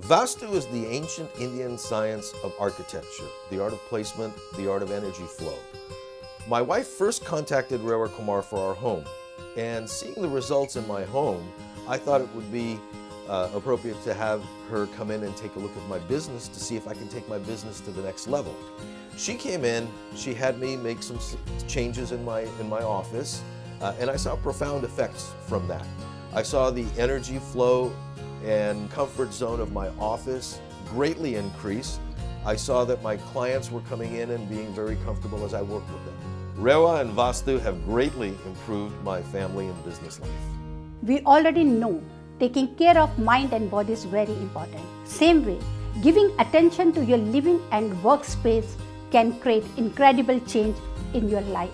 Vastu is the ancient Indian science of architecture, the art of placement, the art of energy flow. My wife first contacted Rewa Kumar for our home, and seeing the results in my home, I thought it would be appropriate to have her come in and take a look at my business to see if I can take my business to the next level. She came in, she had me make some changes in my office, and I saw profound effects from that. I saw the energy flow and comfort zone of my office greatly increase. I saw that my clients were coming in and being very comfortable as I worked with them. Rewa and Vastu have greatly improved my family and business life. We already know taking care of mind and body is very important. Same way, giving attention to your living and workspace can create incredible change in your life.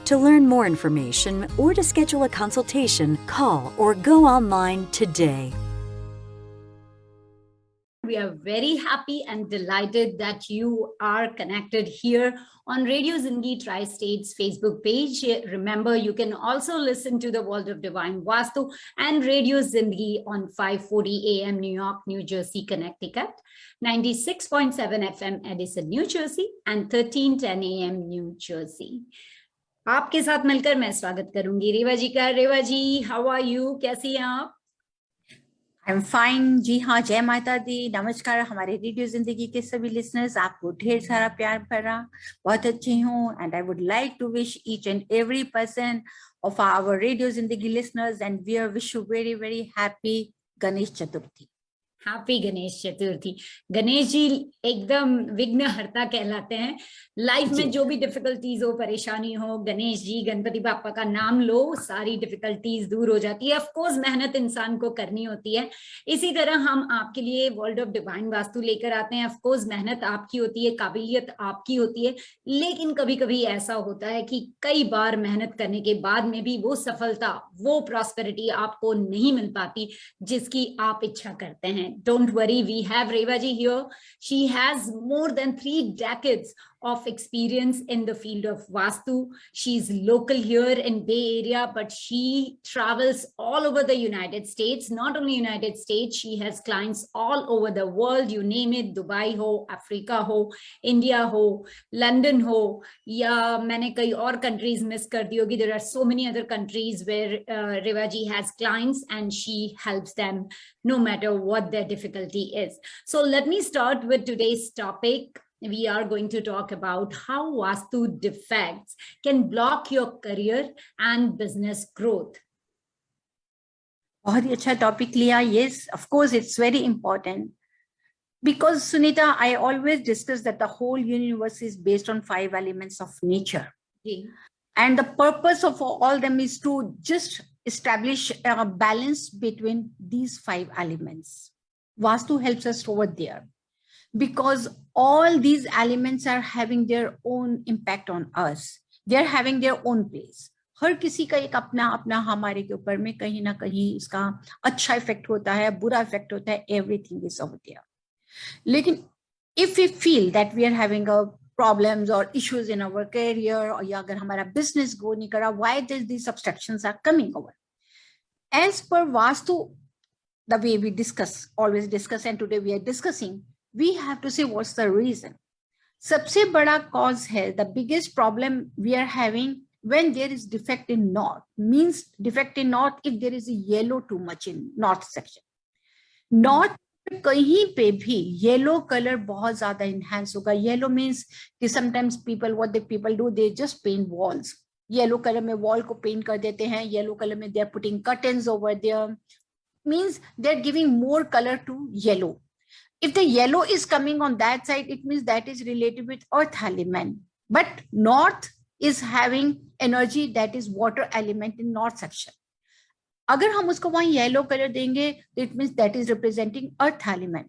To learn more information or to schedule a consultation, call or go online today. We are very happy and delighted that you are connected here on Radio Zindagi Tri-States Facebook page. Remember, you can also listen to the World of Divine Vastu and Radio Zindagi on 540 AM New York, New Jersey, Connecticut, 96.7 FM Edison, New Jersey, and 1310 AM New Jersey. आपके साथ मिलकर मैं स्वागत करूंगी रेवा जी का। रेवा जी, how are you, कैसी हैं आप? आई एम फाइन जी हाँ, जय माता दी। नमस्कार हमारे रेडियो जिंदगी के सभी लिसनर्स, आपको ढेर सारा प्यार भरा। बहुत अच्छी हूँ and I would like to wish each and every person of our radio Zindagi listeners and we are wish you very very happy Ganesh Chaturthi. Happy Ganesh Chaturthi. Ganesh ji एकदम विघ्नहर्ता कहलाते हैं। लाइफ में जो भी डिफिकल्टीज हो, परेशानी हो, गणेश जी, गणपति बापा का नाम लो, सारी डिफिकल्टीज दूर हो जाती है। ऑफ कोर्स मेहनत इंसान को करनी होती है। इसी तरह हम आपके लिए वर्ल्ड ऑफ डिवाइन वास्तु लेकर आते हैं। ऑफ कोर्स मेहनत आपकी होती है, काबिलियत आपकी होती है, लेकिन कभी कभी ऐसा होता है कि कई बार मेहनत करने के बाद में भी वो सफलता, वो प्रॉस्पेरिटी आपको नहीं मिल पाती जिसकी आप इच्छा करते हैं। Don't worry, we have Rewa ji here. She has more than 3 decades of experience in the field of Vastu. She's local here in Bay Area, but she travels all over the United States. Not only United States, she has clients all over the world. You name it, Dubai ho, Africa ho, India ho, London ho, या मैंने कई और countries miss कर दी होगी. There are so many other countries where Rewa ji has clients and she helps them no matter what their difficulty is. So let me start with today's topic. We are going to talk about how Vastu defects can block your career and business growth. बहुत ही अच्छा topic लिया। Yes, of course, it's very important. Because Sunita, I always discuss that the whole universe is based on 5 elements of nature. Okay. And the purpose of all them is to just establish a balance between these 5 elements. Vastu helps us over there because all these elements are having their own impact on us. They're having their own place. हर किसी का एक अपना अपना हमारे के ऊपर में कहीं ना कहीं इसका अच्छा इफेक्ट होता है, बुरा इफेक्ट होता है। Everything is over there. लेकिन if we feel that we are having a problems or issues in our career, or या अगर हमारा business go नहीं कर रहा, why these obstructions are coming over? As per Vastu, the way we always discuss, and today we are discussing, we have to say what's the reason. सबसे बड़ा cause है, the biggest problem we are having when there is defect in north, means defect in north if there is a yellow too much in north section. North कहीं पे भी yellow colour बहुत ज्यादा enhance होगा। Yellow means कि sometimes what people do, they just paint walls. Yellow colour में wall को paint कर देते हैं। येलो कलर में they are putting curtains over there, means they're giving more color to yellow. If the yellow is coming on that side, it means that is related with earth element. But north is having energy that is water element in north section. अगर हम उसको वहां yellow colour देंगे, it means that is representing earth element.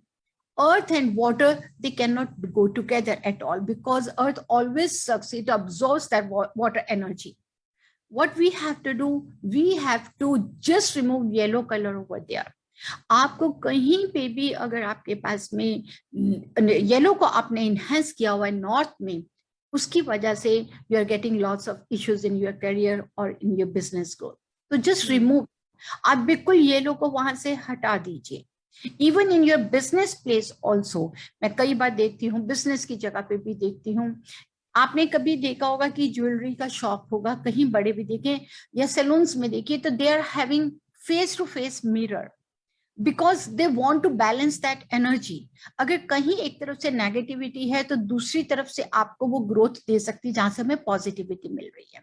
Earth and water, they cannot go together at all because earth always sucks, it absorbs that water energy. What we have to do, we have to just remove yellow color over there. आपको कहीं पे भी अगर आपके पास में yellow को आपने enhance किया हुआ है नॉर्थ में, उसकी वजह से you are getting lots of issues in your career or in your business growth. तो just remove. आप बिल्कुल येलो को वहां से हटा दीजिए। Even in your business place also, मैं कई बार देखती हूँ, बिजनेस की जगह पे भी देखती हूँ, आपने कभी देखा होगा कि ज्वेलरी का शॉप होगा, कहीं बड़े भी देखें या सैलून्स में देखिए, तो they are having face to face mirror, because they want to balance that energy. अगर कहीं एक तरफ से नेगेटिविटी है तो दूसरी तरफ से आपको वो ग्रोथ दे सकती है जहां से हमें पॉजिटिविटी मिल रही है।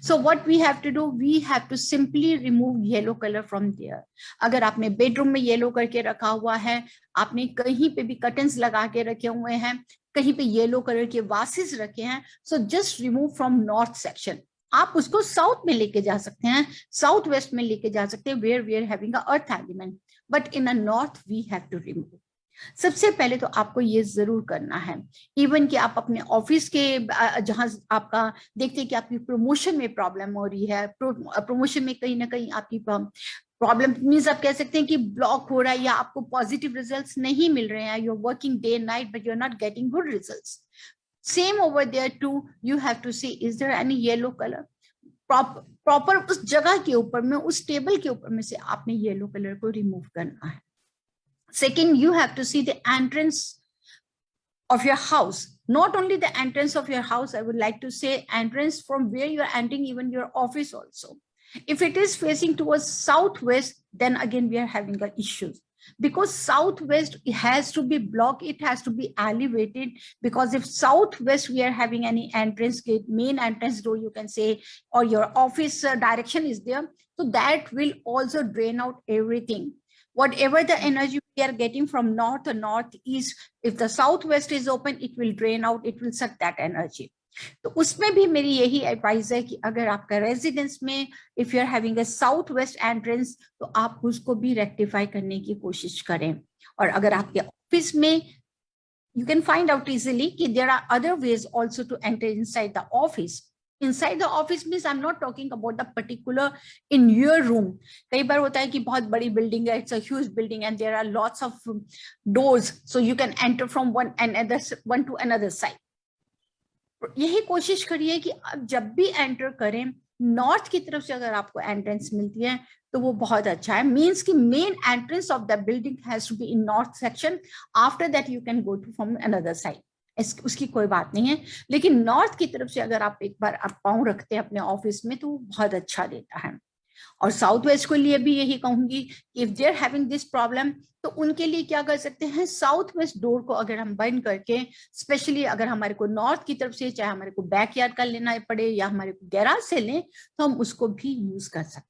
So what we have to do, we have to simply remove yellow color from there. अगर आपने बेडरूम में येलो करके रखा हुआ है, आपने कहीं पे भी कर्टन्स लगा के रखे हुए हैं, कहीं पे येलो कलर के वासेस रखे हैं, so just remove from north section. आप उसको साउथ में लेके जा सकते हैं, साउथ वेस्ट में लेके जा सकते हैं, where we are having a earth element, but in a north we have to remove. सबसे पहले तो आपको ये जरूर करना है, इवन कि आप अपने ऑफिस के जहां आपका देखते हैं कि आपकी प्रमोशन में प्रॉब्लम हो रही है, प्रमोशन में कहीं ना कहीं आपकी प्रॉब्लम मीन्स आप कह सकते हैं कि ब्लॉक हो रहा है या आपको पॉजिटिव रिजल्ट्स नहीं मिल रहे हैं, you are working day night but you are not getting good results. Same over there too, you have to see is there any yellow colour proper उस जगह के ऊपर में, उस टेबल के ऊपर में से आपने येलो कलर को रिमूव करना है। Second, you have to see the entrance of your house. Not only the entrance of your house, I would like to say entrance from where you are entering, even your office also. If it is facing towards southwest, then again we are having the issues. Because southwest has to be blocked, it has to be elevated, because if southwest we are having any entrance gate, main entrance door you can say, or your office direction is there, so that will also drain out everything. Whatever the energy we are getting from north or northeast, if the southwest is open, it will drain out, it will suck that energy. तो उसमें भी मेरी यही advice है कि अगर आपका residence में if you are having a south west entrance, तो आप उसको भी रेक्टिफाई करने की कोशिश करें। और अगर आपके ऑफिस में, you can find out easily कि there are other ways also to enter inside the office. Inside the office means I'm not talking about the particular in your room. कई बार होता है कि बहुत बड़ी बिल्डिंग है, it's a huge building and there are lots of doors, so you can enter from one to another side. यही कोशिश करिए कि आप जब भी एंटर करें, नॉर्थ की तरफ से अगर आपको एंट्रेंस मिलती है तो वो बहुत अच्छा है, मीन्स कि main entrance of the building has to be in north section, after that you can go to from another side, उसकी कोई बात नहीं है। लेकिन नॉर्थ की तरफ से अगर आप एक बार आप पाँव रखते हैं अपने ऑफिस में तो बहुत अच्छा देता है। और साउथ वेस्ट के लिए भी यही कहूंगी कि if they are having this problem, तो उनके लिए क्या कर सकते हैं, साउथ वेस्ट डोर को अगर हम बंद करके, स्पेशली अगर हमारे को नॉर्थ की तरफ से, चाहे हमारे को बैकयार्ड का लेना पड़े या हमारे को गैराज से लें, तो हम उसको भी यूज कर सकते हैं।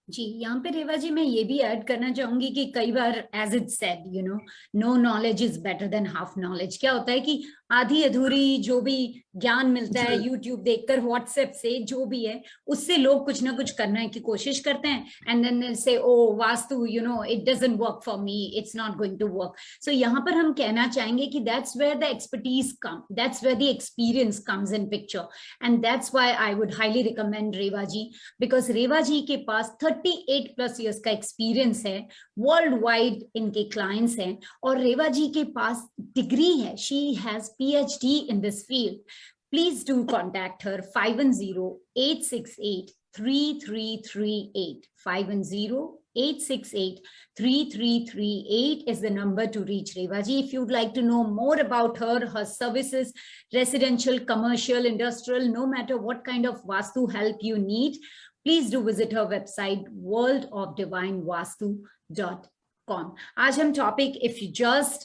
जी, यहाँ पे रेवा जी मैं ये भी ऐड करना चाहूंगी कि कई बार as it said, you know, no knowledge is better than half knowledge. क्या होता है कि आधी अधूरी जो भी ज्ञान मिलता है यूट्यूब देखकर, व्हाट्सएप से, जो भी है उससे लोग कुछ ना कुछ करने की कोशिश करते हैं, and then say oh vastu, you know, it doesn't work for me, it's not going to work. So यहाँ पर हम कहना चाहेंगे कि that's where the expertise come, that's where the experience comes in picture, and that's why I would highly recommend Reva ji, because Reva ji के पास 38+ years का experience है, वर्ल्ड वाइड इनके क्लाइंट्स हैं, और रेवा जी के पास डिग्री है, she has PhD in this field. Please do contact her. 510-868-3338. 510-868-3338 is the number to reach Rewa ji. If you'd like to know more about her, her services, residential, commercial, industrial, no matter what kind of Vastu help you need, please do visit her website, worldofdivinevastu.com. आज हम topic, if you just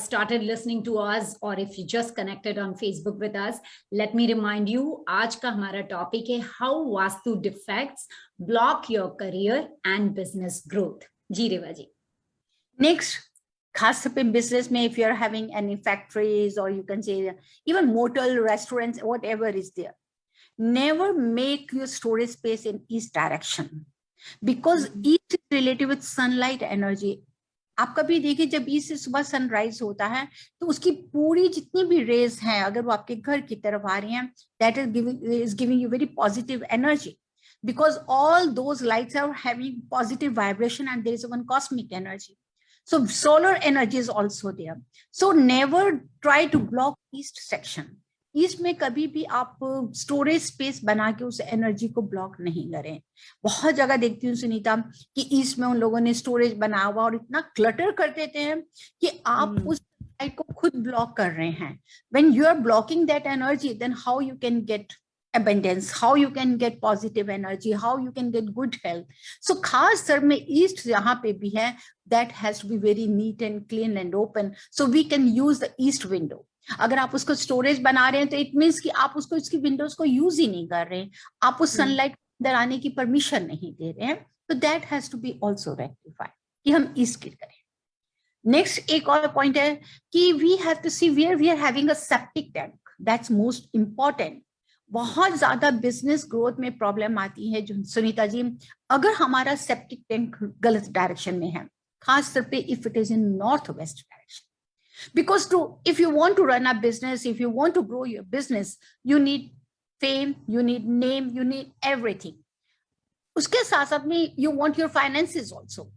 started listening to us or if you just connected on Facebook with us, let me remind you, आज का हमारा topic है how Vastu defects block your career and business growth. Ji Rewa ji. Next, खास पे business में, if you are having any factories or you can say even motel, restaurants, whatever is there, never make your storage space in east direction, because east is related with sunlight energy. आप कभी देखिए जब east से सुबह sunrise होता है तो उसकी पूरी जितनी भी रेज हैं, अगर वो आपके घर की तरफ आ रही हैं, that is giving you very positive energy, because all those lights are having positive vibration and there is one cosmic energy. So solar energy is also there. So never try to block east section. East में कभी भी आप storage space बना के उस energy को block नहीं करें। बहुत जगह देखती हूँ सुनीता कि ईस्ट में उन लोगों ने स्टोरेज बनाया हुआ और इतना क्लटर कर देते हैं कि आप उस लाइट को खुद ब्लॉक कर रहे हैं। When you are blocking that energy, then how you can get abundance, how you can get positive energy, how you can get good health. So खास तौर में ईस्ट यहाँ पे भी है, that has to be very neat and clean and open, so we can use the east window. अगर आप उसको स्टोरेज बना रहे हैं तो इट मीन्स कि आप उसको इसकी विंडोज को यूज ही नहीं कर रहे हैं, आप उस सनलाइट अंदर आने की परमिशन नहीं दे रहे हैं, तो that has to be also rectified कि हम ईस्ट की करें। नेक्स्ट एक और पॉइंट है कि we have to see where we are having a septic tank, that's most important. बहुत ज्यादा बिजनेस ग्रोथ में प्रॉब्लम आती है जो सुनीता जी, अगर हमारा सेप्टिक टैंक गलत डायरेक्शन में है, खास तौर पे if it is in north west direction, because if you want to run a business, if you want to grow your business, you need fame, you need name, you need everything. उसके साथ साथ में you want your finances also.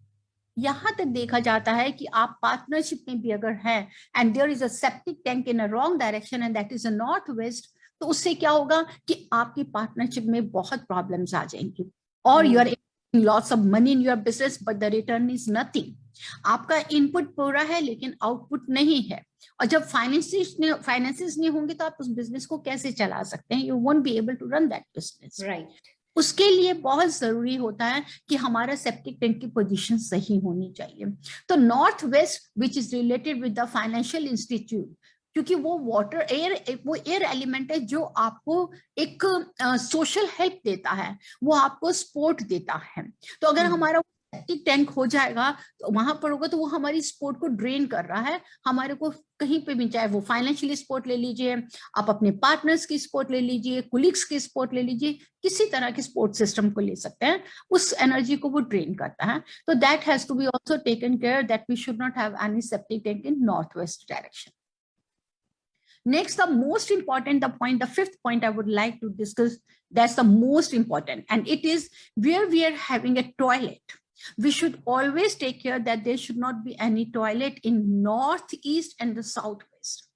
यहाँ तक देखा जाता है कि आप पार्टनरशिप में भी अगर हैं and there is a septic tank in a wrong direction and that is a north west, तो उससे क्या होगा कि आपकी पार्टनरशिप में बहुत प्रॉब्लम्स आ जाएंगी और you are lots of money in your business but the return is nothing. आपका इनपुट पूरा है लेकिन आउटपुट नहीं है, और जब फाइनेंसेस नहीं होंगे तो आप उस बिजनेस को कैसे चला सकते हैं? You won't be able to run that business, right. उसके लिए बहुत जरूरी होता है कि हमारा सेप्टिक टैंक की पोजीशन सही होनी चाहिए। तो north west which is related with the financial institute, क्योंकि वो वाटर वो एयर एलिमेंट है जो आपको एक सोशल हेल्प देता है, वो आपको सपोर्ट देता है। तो अगर हमारा सेप्टिक टैंक हो जाएगा तो वहां पर होगा तो वो हमारी सपोर्ट को ड्रेन कर रहा है हमारे को कहीं पे भी, चाहे वो फाइनेंशियली सपोर्ट ले लीजिए, आप अपने पार्टनर्स की सपोर्ट ले लीजिए, कुलीग्स की सपोर्ट ले लीजिए, किसी तरह के सपोर्ट सिस्टम को ले सकते हैं, उस एनर्जी को वो ड्रेन करता है। तो that has to be also taken care that we should not have any septic tank in north west direction. Next, the most important, the fifth point I would like to discuss, that's the most important, and it is where we are having a toilet. We should always take care that there should not be any toilet in northeast and the southwest.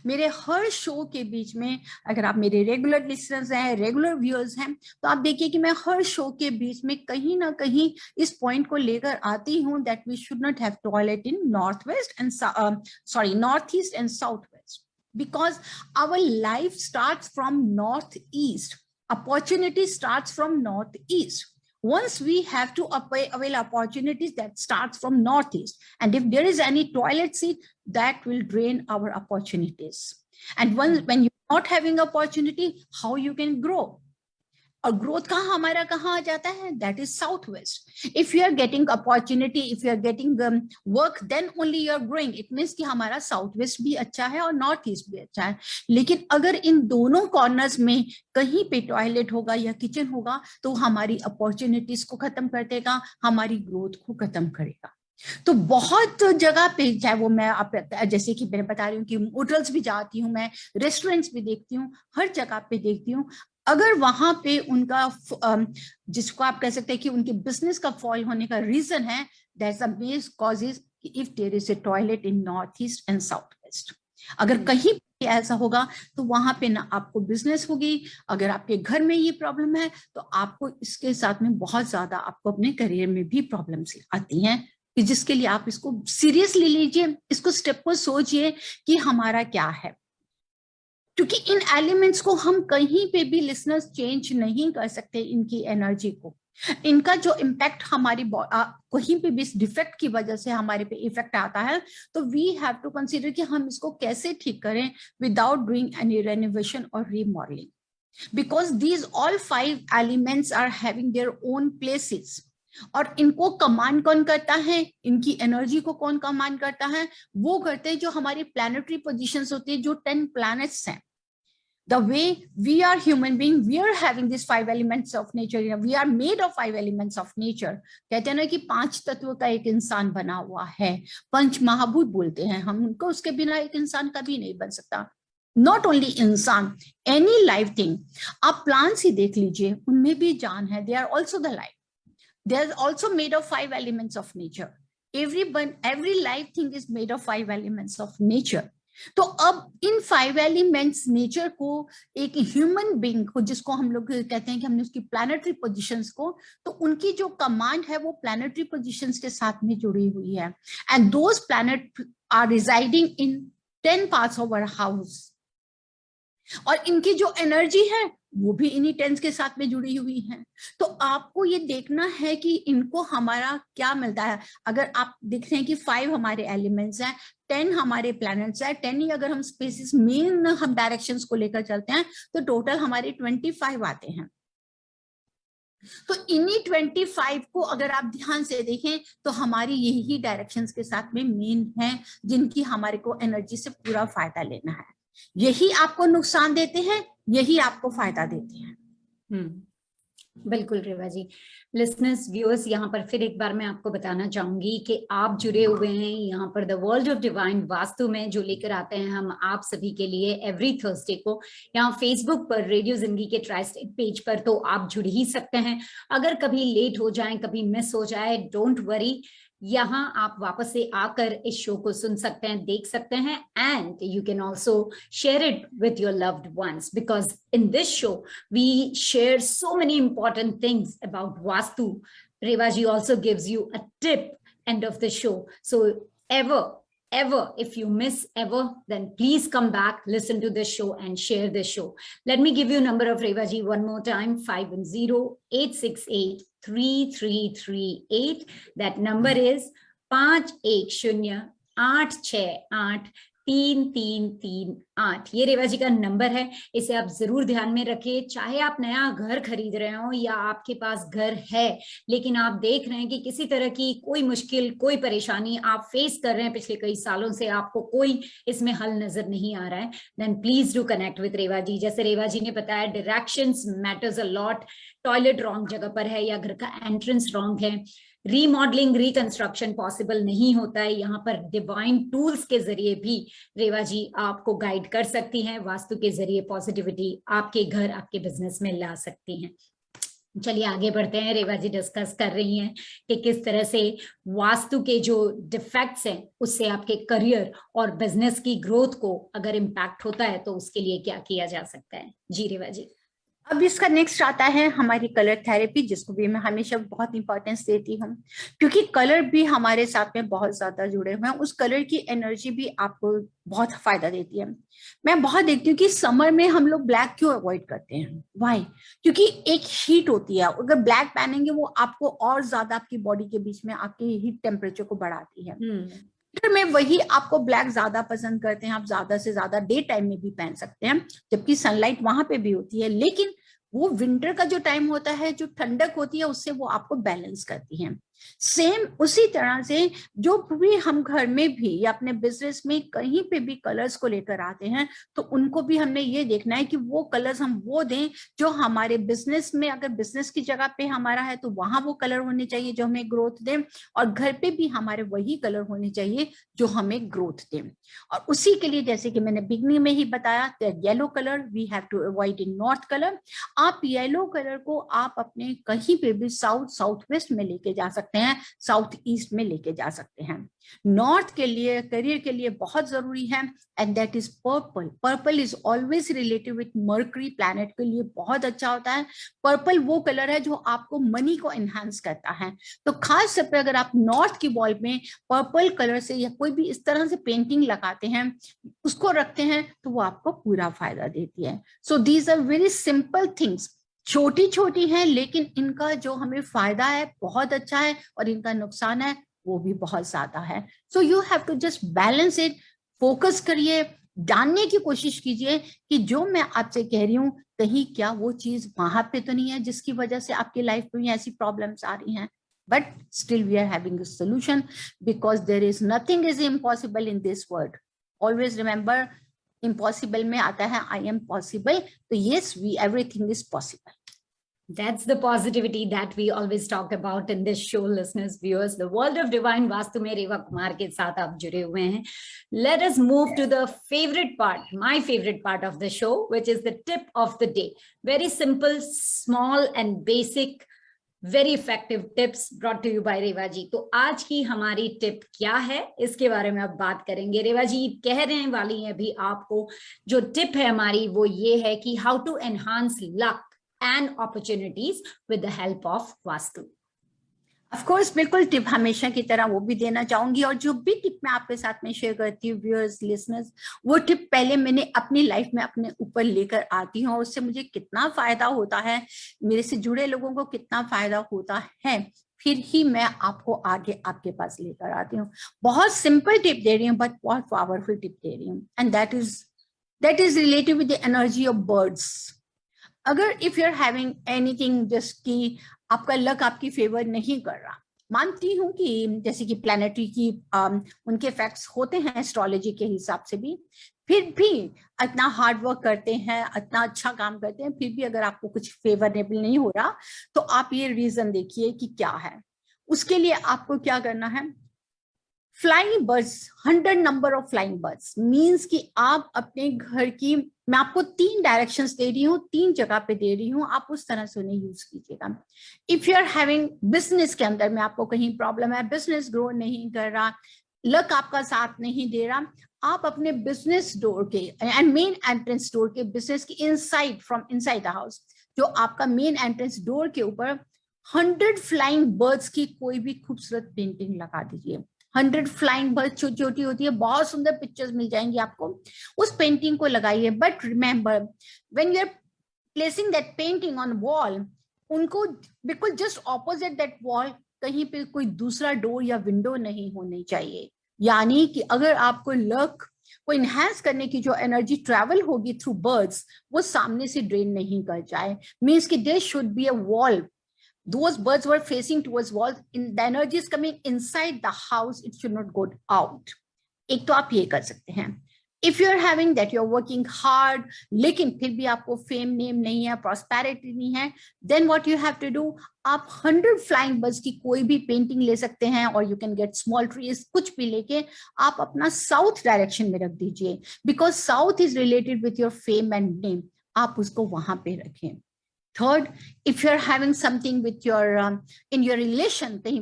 मेरे हर show के बीच में, अगर आप मेरे regular listeners हैं, regular viewers हैं, तो आप देखिए कि मैं हर शो के बीच में कहीं ना कहीं इस पॉइंट को लेकर आती हूँ that we should not have toilet in north west and north east and south west. Because our life starts from northeast, opportunity starts from northeast. Once we have to avail opportunities that starts from northeast, and if there is any toilet seat, that will drain our opportunities. And when you're not having opportunity, how you can grow? और growth कहाँ हमारा कहाँ आ जाता है? That is south west. If you are getting opportunity, if you are getting work, then only you are growing. It means कि हमारा south west भी अच्छा है और नॉर्थ ईस्ट भी अच्छा है. लेकिन अगर इन दोनों कॉर्नर्स में कहीं पे टॉयलेट होगा या किचन होगा तो हमारी अपॉर्चुनिटीज को खत्म कर देगा, हमारी ग्रोथ को खत्म करेगा. तो बहुत जगह पे, चाहे वो मैं आप जैसे कि मैं बता रही हूँ कि होटल्स भी जाती हूँ, मैं रेस्टोरेंट्स भी देखती हूँ, हर जगह पे देखती हूँ, अगर वहां पे उनका जिसको आप कह सकते हैं कि उनके बिजनेस का फॉल होने का रीजन है, that's the main cause is if there is a toilet in north east and south west. अगर कहीं पे ऐसा होगा तो वहां पे ना आपको बिजनेस होगी. अगर आपके घर में ये प्रॉब्लम है तो आपको इसके साथ में बहुत ज्यादा आपको अपने करियर में भी प्रॉब्लम्स आती हैं, जिसके लिए आप इसको सीरियसली लीजिए, इसको स्टेप पर सोचिए कि हमारा क्या है. क्योंकि इन एलिमेंट्स को हम कहीं पे भी लिसनर्स चेंज नहीं कर सकते. इनकी एनर्जी को, इनका जो इम्पैक्ट हमारी कहीं पे भी इस डिफेक्ट की वजह से हमारे पे इफेक्ट आता है, तो वी हैव टू कंसीडर कि हम इसको कैसे ठीक करें विदाउट डूइंग एनी रेनोवेशन और remodelling. Because these all 5 elements are having their own places. और इनको कमांड कौन करता है? इनकी एनर्जी को कौन कमांड करता है? वो करते हैं जो हमारी प्लैनेटरी पोजीशंस होती है, जो 10 प्लैनेट्स हैं. The way we are human being, we are having these 5 elements of nature. We are made of 5 elements of nature. कहते हैं ना कि 5 तत्व का एक इंसान बना हुआ है. पंच महाभूत बोलते हैं हम उनको, उसके बिना एक इंसान कभी नहीं बन सकता. Not only इंसान, any live thing. आप प्लांट्स ही देख लीजिए, उनमें भी जान है. They are also the life. They are also made of 5 elements of nature. Every live thing is made of 5 elements of nature. तो अब इन 5 एलिमेंट्स नेचर को, एक ह्यूमन बीइंग को, जिसको हम लोग कहते हैं कि हमने उसकी प्लैनेटरी पोजीशंस को, तो उनकी जो कमांड है वो प्लैनेटरी पोजीशंस के साथ में जुड़ी हुई है, and those planet are residing in 10 parts of our house, और इनकी जो एनर्जी है वो भी इन्हीं 10 के साथ में जुड़ी हुई है। तो आपको ये देखना है कि इनको हमारा क्या मिलता है। अगर आप देख रहे हैं कि 5 हमारे एलिमेंट्स हैं, 10 हमारे प्लैनेट्स हैं, 10 ही अगर हम स्पेसिस मेन हम डायरेक्शंस को लेकर चलते हैं तो टोटल हमारे 25 आते हैं। तो इन्हीं 25 को अगर आप ध्यान से देखें तो हमारी यही डायरेक्शंस के साथ में मेन हैं, जिनकी हमारे को एनर्जी से पूरा फायदा लेना है। यही आपको नुकसान देते हैं, यही आपको फायदा देते हैं। बिल्कुल रेवा जी। लिसनर्स, व्यूअर्स, यहाँ पर फिर एक बार मैं आपको बताना चाहूंगी कि आप जुड़े हुए हैं यहाँ पर the world of divine vastu में, जो लेकर आते हैं हम आप सभी के लिए एवरी थर्सडे को यहाँ फेसबुक पर रेडियो जिंदगी के ट्राइस्टेड पेज पर। तो आप जुड़ ही सकते हैं। अगर कभी लेट हो जाए, कभी मिस हो जाए, डोंट वरी, यहाँ आप वापस से आकर इस शो को सुन सकते हैं, देख सकते हैं, and you can also share it with your loved ones, because in this show we share so many important things about Vastu. Reva ji also gives you a tip end of the show. So ever, if you miss ever, then please come back, listen to this show and share this show. Let me give you number of Reva ji one more time, 510-868-3338. That number is 5108683338. ये रेवा जी का number है, इसे आप जरूर ध्यान में रखिए। चाहे आप नया घर खरीद रहे हो या आपके पास घर है लेकिन आप देख रहे हैं कि किसी तरह की कोई मुश्किल, कोई परेशानी आप फेस कर रहे हैं पिछले कई सालों से, आपको कोई इसमें हल नजर नहीं आ रहा है, then please do connect with Reva ji. जैसे रेवा जी ने बताया, directions matters a lot. Toilet wrong जगह पर है या घर का एंट्रेंस रॉन्ग है, रीमॉडलिंग, रिकंस्ट्रक्शन पॉसिबल नहीं होता है, यहाँ पर डिवाइन टूल्स के जरिए भी रेवा जी आपको गाइड कर सकती हैं, वास्तु के जरिए पॉजिटिविटी आपके घर, आपके बिजनेस में ला सकती हैं। चलिए आगे बढ़ते हैं। रेवा जी डिस्कस कर रही हैं कि किस तरह से वास्तु के जो डिफेक्ट्स हैं उससे आपके करियर और बिजनेस की ग्रोथ को अगर इम्पैक्ट होता है तो उसके लिए क्या किया जा सकता है। जी रेवा जी। अब इसका नेक्स्ट आता है हमारी कलर थेरेपी, जिसको भी मैं हमेशा बहुत इंपॉर्टेंस देती हूँ, क्योंकि कलर भी हमारे साथ में बहुत ज्यादा जुड़े हुए हैं। उस कलर की एनर्जी भी आपको बहुत फायदा देती है। मैं बहुत देखती हूँ कि समर में हम लोग ब्लैक क्यों अवॉइड करते हैं, वाई? क्योंकि एक हीट होती है, अगर ब्लैक पहनेंगे वो आपको और ज्यादा आपकी बॉडी के बीच में आपके हीट टेम्परेचर को बढ़ाती है। में वही आपको ब्लैक ज्यादा पसंद करते हैं, आप ज्यादा से ज्यादा डे टाइम में भी पहन सकते हैं जबकि सनलाइट वहां पे भी होती है, लेकिन वो विंटर का जो टाइम होता है, जो ठंडक होती है, उससे वो आपको बैलेंस करती है। सेम उसी तरह से जो भी हम घर में भी या अपने बिजनेस में कहीं पे भी कलर्स को लेकर आते हैं तो उनको भी हमने ये देखना है कि वो कलर्स हम वो दें जो हमारे बिजनेस में, अगर बिजनेस की जगह पे हमारा है तो वहां वो कलर होने चाहिए जो हमें ग्रोथ दें, और घर पे भी हमारे वही कलर होने चाहिए जो हमें ग्रोथ दें। और उसी के लिए जैसे कि मैंने बिगनिंग में ही बताया, yellow colour we have to avoid in north colour. आप येलो कलर को आप अपने कहीं पे भी साउथ वेस्ट में लेके जा सकते हैं, साउथ ईस्ट में लेके जा सकते हैं। नॉर्थ के लिए, करियर के लिए बहुत जरूरी है, and that is purple. Purple is always related with mercury, planet के लिए बहुत अच्छा होता है। पर्पल वो कलर है जो आपको मनी को एनहांस करता है। तो खास तौर पे अगर आप नॉर्थ की वॉल में पर्पल कलर से या कोई भी इस तरह से पेंटिंग लगाते हैं, उसको रखते हैं, तो वो आपको पूरा फायदा देती है। So these are very simple things, छोटी छोटी है लेकिन इनका जो हमें फायदा है बहुत अच्छा है और इनका नुकसान है वो भी बहुत ज्यादा है। So you have to just balance it, focus करिए, जानने की कोशिश कीजिए कि जो मैं आपसे कह रही हूँ कहीं क्या वो चीज वहां पे तो नहीं है जिसकी वजह से आपकी लाइफ में ऐसी प्रॉब्लम्स आ रही हैं। But still we are having a solution, because there is nothing is impossible in this world. Always remember, impossible में आता है आई एम पॉसिबल, तो yes, we everything is possible. That's the positivity that we always talk about in this show, listeners, viewers. The world of divine vastu में रेवा कुमार के साथ आप जुड़े हुए हैं। Let us move to the favorite part, my favorite part of the show, which is the tip of the day. Very simple, small and basic, very effective tips brought to you by Reva ji. तो आज की हमारी tip क्या है, इसके बारे में अब बात करेंगे। रेवा जी कहने वाली है अभी आपको, जो टिप है हमारी वो ये है कि how to enhance luck and opportunities with the help of Vastu. Of course, बिल्कुल टिप हमेशा की तरह वो भी देना चाहूंगी, और जो भी टिप मैं आपके साथ में शेयर करती हूँ व्यूअर्स, लिसनर्स, वो टिप पहले मैंने अपनी लाइफ में अपने ऊपर लेकर आती हूँ, और उससे मुझे कितना फायदा होता है, मेरे से जुड़े लोगों को कितना फायदा होता है, फिर ही मैं आपको आगे आपके पास लेकर आती हूँ। बहुत सिंपल टिप दे रही हूँ बट बहुत पावरफुल टिप दे रही हूँ, and that is related with the energy of birds. अगर if you are having anything just कि आपका लक आपकी फेवर नहीं कर रहा, मानती हूं कि जैसे कि प्लैनेटरी की उनके इफेक्ट्स होते हैं एस्ट्रोलॉजी के हिसाब से भी, फिर भी इतना हार्ड वर्क करते हैं, इतना अच्छा काम करते हैं, फिर भी अगर आपको कुछ फेवरेबल नहीं हो रहा, तो आप ये रीजन देखिए कि क्या है। उसके लिए आपको क्या करना है, flying birds, 100 number of flying birds means कि आप अपने घर की, मैं आपको 3 डायरेक्शंस दे रही हूँ, 3 जगह पे दे रही हूँ, आप उस तरह से उन्हें यूज कीजिएगा। If you are having business के अंदर में आपको कहीं प्रॉब्लम है, बिजनेस ग्रो नहीं कर रहा, लक आपका साथ नहीं दे रहा, आप अपने बिजनेस डोर के एंड मेन एंट्रेंस डोर के, बिजनेस की inside, from inside the house, जो आपका मेन एंट्रेंस डोर के ऊपर 100 फ्लाइंग बर्ड्स की कोई भी खूबसूरत पेंटिंग लगा दीजिए। 100 फ्लाइंग बर्ड छोटी छोटी होती है, बहुत सुंदर पिक्चर्स मिल जाएंगी आपको, उस पेंटिंग को लगाइए। But remember, when you are placing that painting on wall, उनको बिल्कुल जस्ट ऑपोजिट दैट वॉल कहीं पे कोई दूसरा डोर या विंडो नहीं होनी चाहिए। यानी कि अगर आपको लक को इनहेंस करने की जो एनर्जी ट्रेवल होगी थ्रू बर्ड्स, वो सामने से ड्रेन नहीं कर जाए, मीन्स कि there should be a wall. Those birds were facing towards walls. The energy is coming inside the house. It should not go out. एक तो आप ये कर सकते हैं. If you are having that, you are working hard, लेकिन फिर भी आपको फेम नेम नहीं है, प्रॉस्पेरिटी नहीं है, then what you have to do, आप 100 फ्लाइंग बर्ड्स की कोई भी पेंटिंग ले सकते हैं, और you can gate small trees, कुछ भी लेके आप अपना साउथ डायरेक्शन में रख दीजिए, because south is related with your fame and name, आप उसको वहां पे रखें. Third, if you're having something with your in your relation, कहीं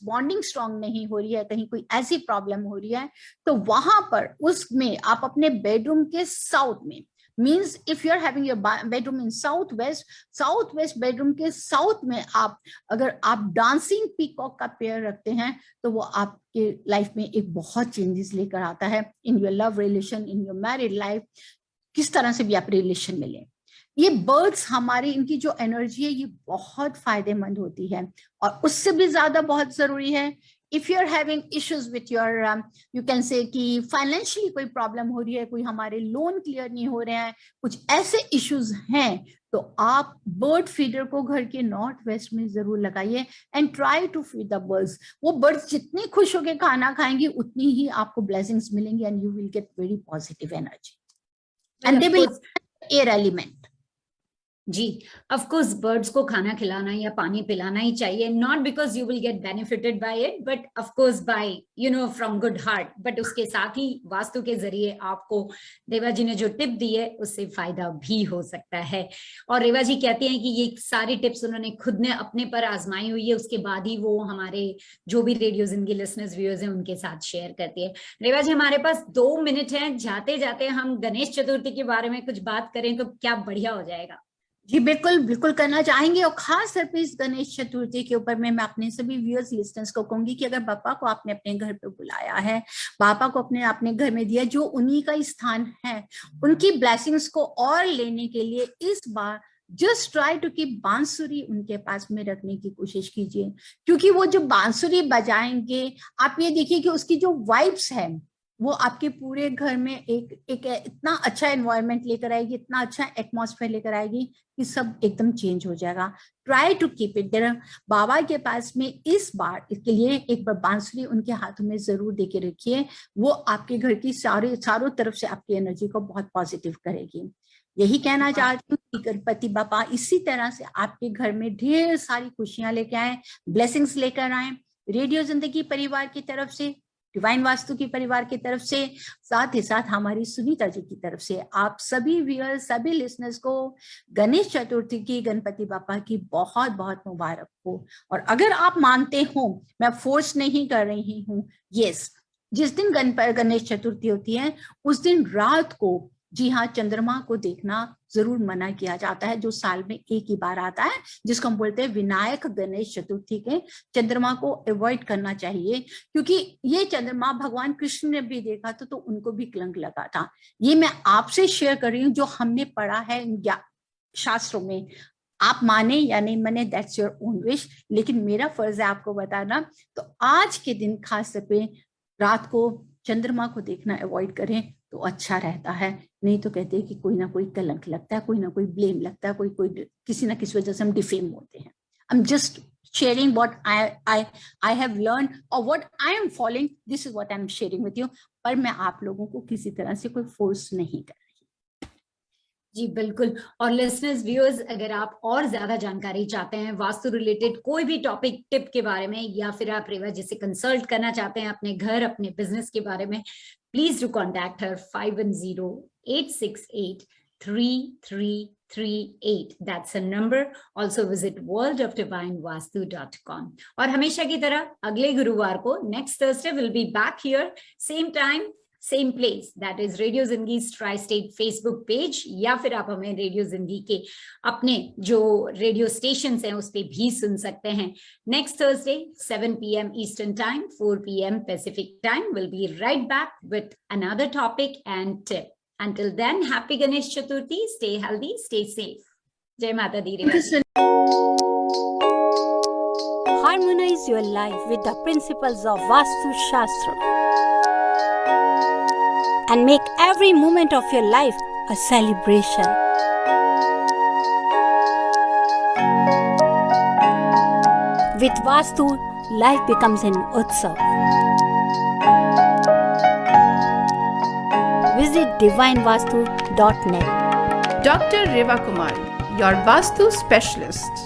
bonding strong नहीं हो रही है, कहीं कोई ऐसी प्रॉब्लम हो रही है, तो वहां पर उसमें आप अपने बेडरूम के साउथ में, means if you are having your bedroom in south west bedroom के साउथ में आप अगर आप डांसिंग पीकॉक का पेयर रखते हैं, तो वो आपके लाइफ में एक बहुत चेंजेस लेकर आता है in your love relation, in your married life, किस तरह से भी आप रिलेशन में लें. ये बर्ड्स हमारी, इनकी जो एनर्जी है ये बहुत फायदेमंद होती है, और उससे भी ज्यादा बहुत जरूरी है if you are having issues with your, you can say कि फाइनेंशियली कोई प्रॉब्लम हो रही है, कोई हमारे लोन क्लियर नहीं हो रहे हैं, कुछ ऐसे इश्यूज हैं, तो आप बर्ड फीडर को घर के नॉर्थ वेस्ट में जरूर लगाइए and try to feed the birds. वो बर्ड्स जितनी खुश होकर खाना खाएंगी, उतनी ही आपको ब्लेसिंग्स मिलेंगी, and you will get very positive energy, and they will air element. जी, ऑफ कोर्स बर्ड्स को खाना खिलाना या पानी पिलाना ही चाहिए, not because you will get benefited by it, but of course by from good heart. But उसके साथ ही वास्तु के जरिए आपको रेवा जी ने जो टिप दी है उससे फायदा भी हो सकता है. और रेवा जी कहती हैं कि ये सारी टिप्स उन्होंने खुद ने अपने पर आजमाई हुई है, उसके बाद ही वो हमारे जो भी रेडियो जिंदगी लिसनर्स व्यूअर्स हैं उनके साथ शेयर करती है. रेवा जी, हमारे पास 2 मिनट हैं, जाते जाते हम गणेश चतुर्थी के बारे में कुछ बात करें तो क्या बढ़िया हो जाएगा. जी बिल्कुल बिल्कुल करना चाहेंगे, और खास तौर पे इस गणेश चतुर्थी के ऊपर मैं अपने सभी व्यूअर्स लिस्टनर्स को कहूंगी कि अगर पापा को आपने अपने घर पे बुलाया है, पापा को अपने घर में दिया, जो उन्हीं का स्थान है, उनकी ब्लेसिंग्स को और लेने के लिए इस बार जस्ट ट्राई टू कीप बांसुरी उनके पास में रखने की कोशिश कीजिए, क्योंकि वो जो बांसुरी बजाएंगे, आप ये देखिए कि उसकी जो वाइब्स है वो आपके पूरे घर में एक इतना अच्छा एनवायरनमेंट लेकर आएगी, इतना अच्छा एटमॉस्फेयर लेकर आएगी कि सब एकदम चेंज हो जाएगा. Try to keep it there. बाबा के पास में इस बार इसके लिए एक बार बांसुरी उनके हाथों में जरूर देके रखिए, वो आपके घर की चारों तरफ से आपकी एनर्जी को बहुत पॉजिटिव करेगी. यही कहना चाहती हूँ कि गणपति बाबा इसी तरह से आपके घर में ढेर सारी खुशियां लेके आए, ब्लेसिंग्स लेकर आए. रेडियो जिंदगी परिवार की तरफ से डिवाइन वास्तु की परिवार की तरफ से, साथ ही साथ हमारी सुनीता जी की तरफ से आप सभी व्यूअर्स, सभी लिसनर्स को गणेश चतुर्थी की, गणपति बापा की बहुत बहुत मुबारक हो। और अगर आप मानते हो, मैं फोर्स नहीं कर रही हूँ, यस, जिस दिन गणेश चतुर्थी होती है उस दिन रात को, जी हाँ, चंद्रमा को देखना जरूर मना किया जाता है, जो साल में एक ही बार आता है, जिसको हम बोलते हैं विनायक गणेश चतुर्थी के चंद्रमा को अवॉइड करना चाहिए, क्योंकि ये चंद्रमा भगवान कृष्ण ने भी देखा तो उनको भी कलंक लगा था। ये मैं आपसे शेयर कर रही हूँ जो हमने पढ़ा है शास्त्रों में। आप माने या नहीं माने, दैट्स योर ओन विश, लेकिन मेरा फर्ज है आपको बताना। तो आज के दिन खास तौर पे रात को चंद्रमा को देखना अवॉइड करें तो अच्छा रहता है। नहीं तो कहते हैं कि कोई ना कोई कलंक लगता है, कोई ना कोई ब्लेम लगता है, कोई किसी ना किसी वजह से हम डिफेम होते हैं। I am just sharing what I have learned or what I am following. This is what I am sharing with you. पर मैं आप लोगों को किसी तरह से कोई फोर्स नहीं कर रही। जी बिल्कुल। और लिसनर्स, व्यूअर्स, अगर आप और ज्यादा जानकारी चाहते हैं वास्तु रिलेटेड कोई भी टॉपिक टिप के बारे में, या फिर आप रेवा जी से कंसल्ट करना चाहते हैं अपने घर, अपने बिजनेस के बारे में, please do contact her 510-868-3338. That's a number. Also visit worldofdivinevastu.com. और हमेशा की तरह अगले गुरुवार को, next Thursday, will be back here, same time, same place, that is radio जिंदगी ट्राई स्टेट फेसबुक पेज, या फिर आप हमें रेडियो जिंदगी के अपने जो रेडियो स्टेशन हैं उस पर भी सुन सकते हैं। Next Thursday 7 PM eastern time, 4 PM Pacific time, will be right back with another topic and tip. Until then, happy Ganesh Chaturthi, stay healthy, stay safe. Jai Mata Di. Harmonize your life with the principles of Vastu Shastra and make every moment of your life a celebration. With Vastu, life becomes an utsav. Visit divinevastu.net. Dr. Reva Kumar, your Vastu specialist.